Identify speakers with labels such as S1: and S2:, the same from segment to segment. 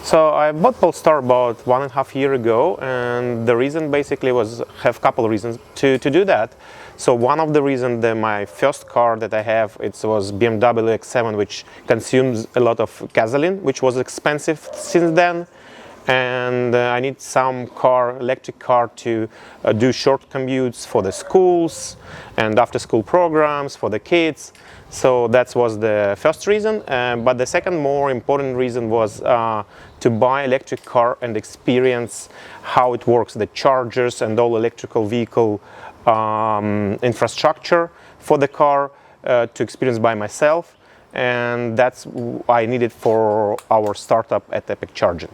S1: So I bought Polestar about 1.5 years ago, and the reason basically was have a couple of reasons to do that. So one of the reasons that my first car that I have, it was BMW X7, which consumes a lot of gasoline, which was expensive since then. And I need some electric car to do short commutes for the schools and after school programs for the kids. So that was the first reason, but the second more important reason was to buy electric car and experience how it works, the chargers and all electrical vehicle infrastructure for the car to experience by myself. And that's what I needed for our startup at Epic Charging.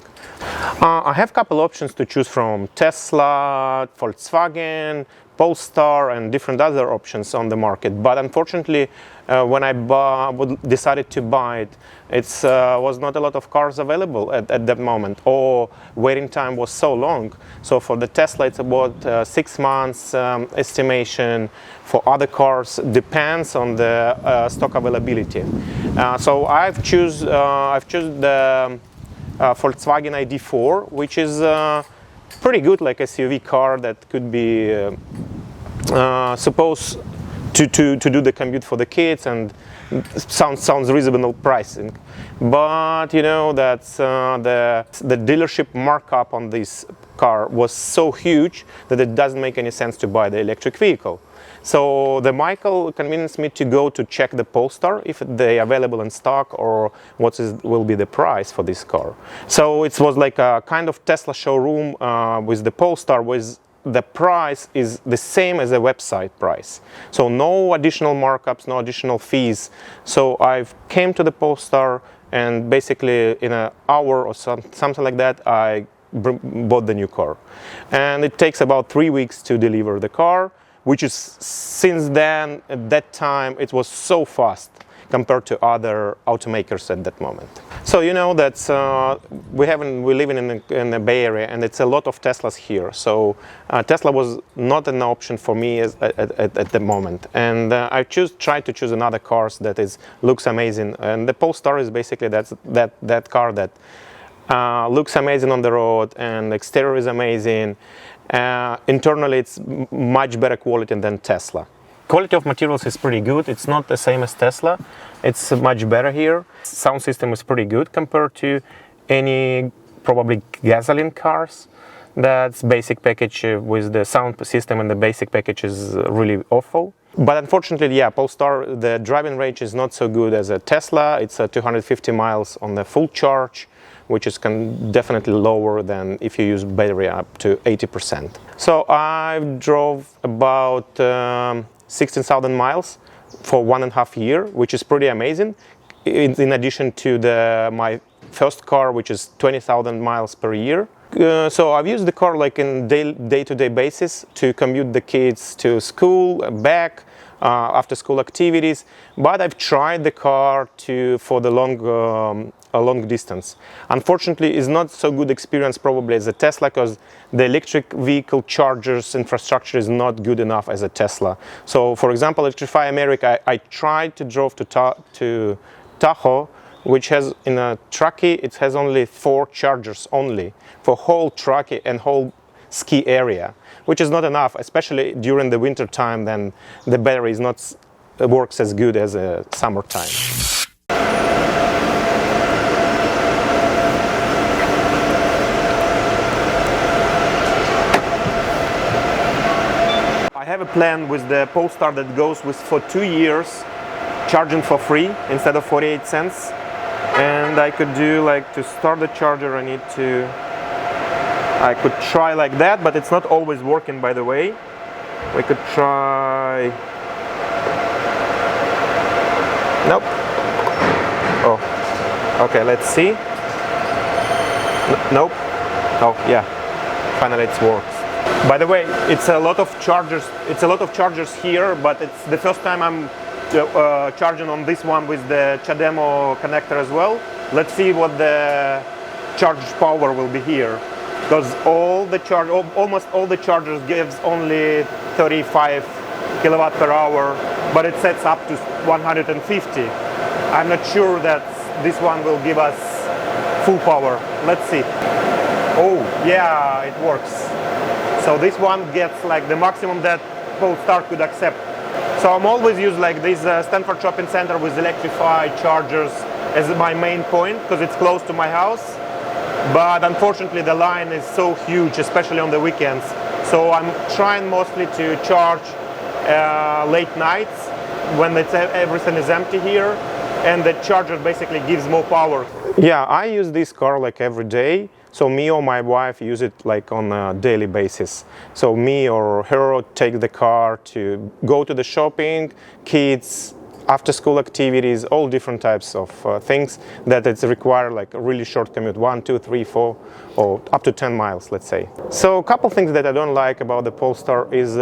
S1: I have a couple options to choose from: Tesla, Volkswagen, Polestar, and different other options on the market. But unfortunately, when I decided to buy it, it was not a lot of cars available at that moment, or waiting time was so long. So for the Tesla, it's about 6 months estimation. For other cars, depends on the stock availability. So I've choose the Volkswagen ID.4, which is pretty good, like SUV car that could be supposed to do the commute for the kids, and sounds reasonable pricing. But you know that the dealership markup on this car was so huge that it doesn't make any sense to buy the electric vehicle. So Michael convinced me to go to check the Polestar, if they are available in stock or will be the price for this car. So it was like a kind of Tesla showroom with the Polestar, with the price is the same as a website price. So no additional markups, no additional fees. So I came to the Polestar, and basically in an hour or something like that, I bought the new car. And it takes about 3 weeks to deliver the car, which is, since then, at that time, it was so fast compared to other automakers at that moment. So you know that we live in the Bay Area, and it's a lot of Teslas here. So Tesla was not an option for me at the moment, and I tried to choose another cars that looks amazing. And the Polestar is basically that car that looks amazing on the road, and the exterior is amazing. Internally, it's much better quality than Tesla. Quality of materials is pretty good. It's not the same as Tesla. It's much better here. Sound system is pretty good compared to any probably gasoline cars. That's basic package with the sound system, and the basic package is really awful. But unfortunately, yeah, Polestar, the driving range is not so good as a Tesla. It's 250 miles on the full charge, which is definitely lower than if you use battery up to 80%. So I drove about 16,000 miles for 1.5 years, which is pretty amazing. In addition to my first car, which is 20,000 miles per year. So I've used the car like in day-to-day basis to commute the kids to school, back, after school activities. But I've tried the car for the long distance. Unfortunately, it's not so good experience probably as a Tesla, because the electric vehicle chargers infrastructure is not good enough as a Tesla. So for example, Electrify America, I tried to drive to Tahoe, which has in a Truckee, it has only 4 chargers only for whole Truckee and whole ski area, which is not enough, especially during the winter time. Then the battery is not works as good as a summertime. I have a plan with the Polestar that goes for 2 years, charging for free instead of 48 cents. And I could do like, to start the charger, I could try like that, but it's not always working, by the way. We could try. Nope. Oh, okay, let's see. Nope. Oh, yeah. Finally it works. By the way, it's a lot of chargers. It's a lot of chargers here, but it's the first time I'm charging on this one with the CHAdeMO connector as well. Let's see what the charge power will be here, because almost all the chargers gives only 35 kilowatt per hour, but it sets up to 150. I'm not sure that this one will give us full power. Let's see. Oh, yeah, it works. So this one gets like the maximum that Polestar could accept. So I'm always use like this Stanford Shopping Center with electrified chargers as my main point because it's close to my house. But unfortunately the line is so huge, especially on the weekends. So I'm trying mostly to charge late nights when everything is empty here, and the charger basically gives more power. Yeah, I use this car like every day. So me or my wife use it like on a daily basis. So me or her take the car to go to the shopping, kids, after school activities, all different types of things that it's require like a really short commute, 1, 2, 3, 4, or up to 10 miles, let's say. So a couple things that I don't like about the Polestar is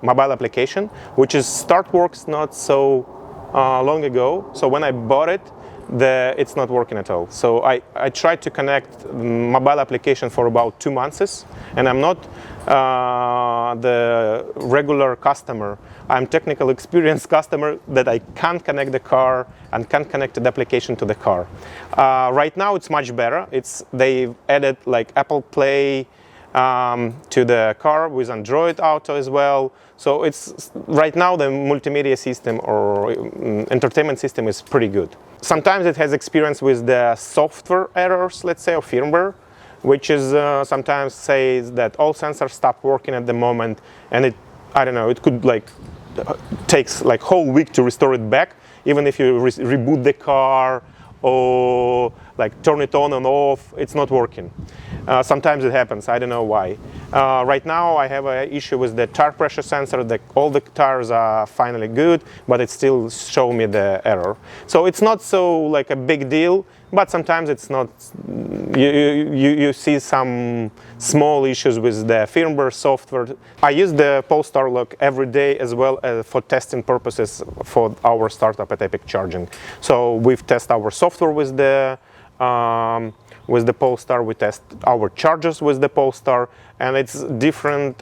S1: mobile application, which is start works not so long ago. So when I bought it, it's not working at all. So I tried to connect mobile application for about 2 months, and I'm not the regular customer. I'm technical experienced customer that I can't connect the car and can't connect the application to the car. Right now it's much better. They've added like Apple Play to the car with Android Auto as well. So it's right now the multimedia system or entertainment system is pretty good. Sometimes it has experience with the software errors, let's say, or firmware, which is sometimes says that all sensors stop working at the moment, and I don't know, it could like takes like whole week to restore it back, even if you reboot the car or like turn it on and off, it's not working. Sometimes it happens, I don't know why. Right now I have an issue with the tire pressure sensor. All the tires are finally good, but it still shows me the error. So it's not so like a big deal, but sometimes it's not. You see some small issues with the firmware software. I use the Polestar lock every day as well for testing purposes for our startup at Epic Charging. So we've tested our software with the Polestar, we test our chargers with the Polestar, and it's different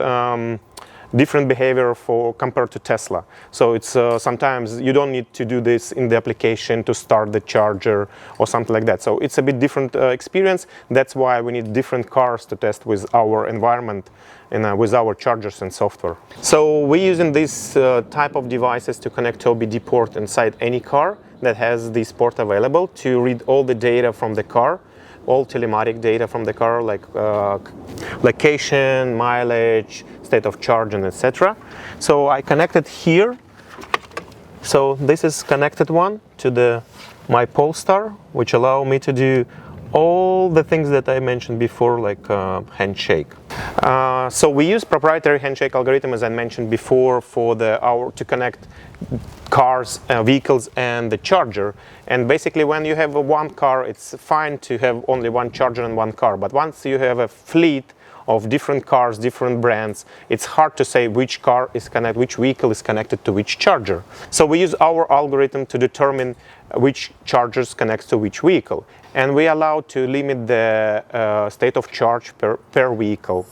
S1: behavior compared to Tesla. So it's sometimes you don't need to do this in the application to start the charger or something like that. So it's a bit different experience. That's why we need different cars to test with our environment and with our chargers and software. So we're using this type of devices to connect to OBD port inside any car that has this port available to read all the data from the car, all telematic data from the car, like location, mileage, state of charge, and etc. So I connected here. So this is connected one to my Polestar, which allow me to do all the things that I mentioned before, like handshake. So we use proprietary handshake algorithm, as I mentioned before, to connect cars, vehicles, and the charger. And basically, when you have one car, it's fine to have only one charger and one car. But once you have a fleet of different cars, different brands, it's hard to say which vehicle is connected to which charger. So we use our algorithm to determine which chargers connects to which vehicle. And we allow to limit the state of charge per vehicle.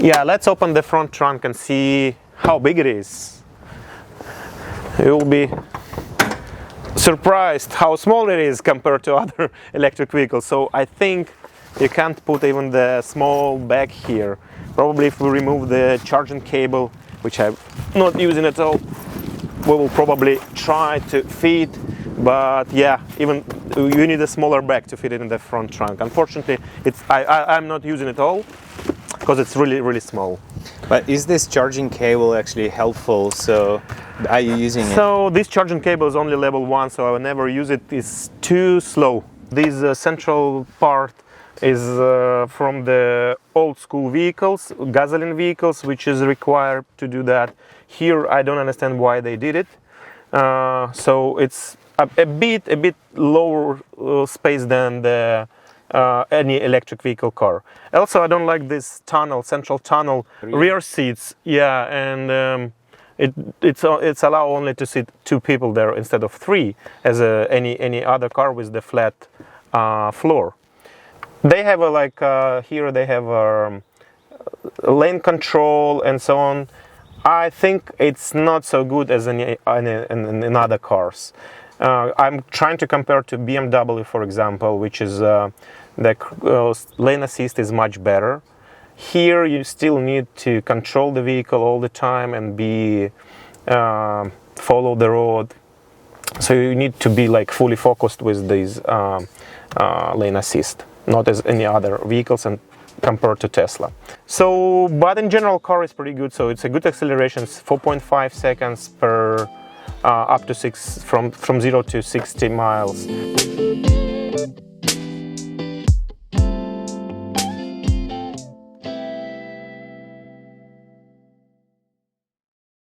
S1: Yeah, let's open the front trunk and see how big it is. You'll be surprised how small it is compared to other electric vehicles. So I think you can't put even the small bag here. Probably if we remove the charging cable, which I'm not using at all, we will probably try to fit. But yeah, even you need a smaller bag to fit it in the front trunk. Unfortunately, I'm not using it all, because it's really, really small.
S2: But is this charging cable actually helpful? So are you using it?
S1: So this charging cable is only level 1, so I will never use it. It's too slow. This central part is from the old school vehicles, gasoline vehicles, which is required to do that. Here I don't understand why they did it. So it's a bit lower space than any electric vehicle car. Also, I don't like this central tunnel, rear seats. Yeah, and it's allow only to sit 2 people there instead of 3, as any other car with the flat floor. They have here they have lane control and so on. I think it's not so good as in other cars. I'm trying to compare to BMW, for example, which is the lane assist is much better. Here you still need to control the vehicle all the time and follow the road. So you need to be like fully focused with these lane assist, not as any other vehicles and compared to Tesla. So, but in general, car is pretty good. So it's a good acceleration, 4.5 seconds per up to from 0 to 60 miles.